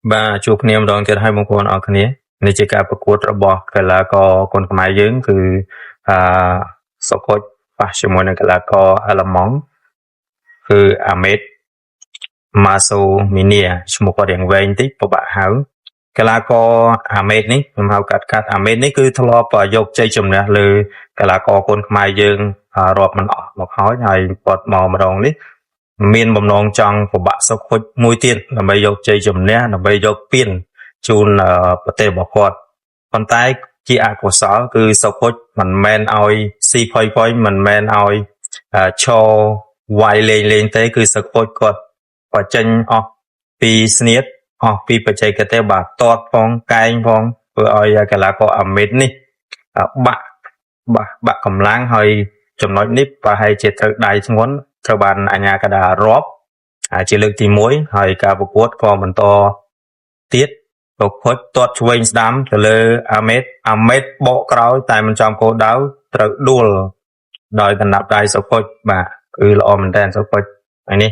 Ba chuộc niềm đón tiết hai mong con ở khné này chỉ cảประกวดរបស់កីឡាករคนខ្មែរយើងគឺសុកុចប៉ះជាមួយនឹងកីឡាករអាល្លឺម៉ង់គឺអាមេតម៉ាសូមីនីឈ្មោះគាត់រៀងវែងតិចពិបាកហៅកីឡាករអាមេតនេះខ្ញុំហៅកាត់អាមេតនេះគឺធ្លាប់យកជ័យជំនះលើកីឡាករគុនខ្មែរយើងរាប់មិនអស់មកហើយគាត់មកម្ដងនេះមានបំណងចង់ពិបាកសុកុចមួយទៀតដើម្បីយកជ័យជំនះដើម្បីយកពានជូនប្រទេសរបស់គាត់ប៉ុន្តែជាអកុសលគឺសុកុចមិនមែនឲ្យស៊ីផុយមិនមែនឲ្យឈរវាយលេងទេគឺសុកុចគាត់បញ្ចេញអស់ពីស្នៀតអស់ពីបច្ចេកទេសបាទតតផងកែងផងធ្វើឲ្យកីឡាករអាមេតនេះបាក់កម្លាំងហើយចំណុចនេះប្រហែលជាត្រូវដៃធ្ងន់ត្រូវបានអាជ្ញាកណ្ដាលរាប់ជាលើកទី1ហើយការប្រកួតក៏បន្តទៀតសុកុចទាត់ឆ្វេងស្ដាំទៅលើអាមេតបកក្រោយតែមិនចំគោលដៅត្រូវដួលដោយកណ្ដាប់ដៃសុកុចបាទគឺល្អមែនតើសុកុចថ្ងៃនេះ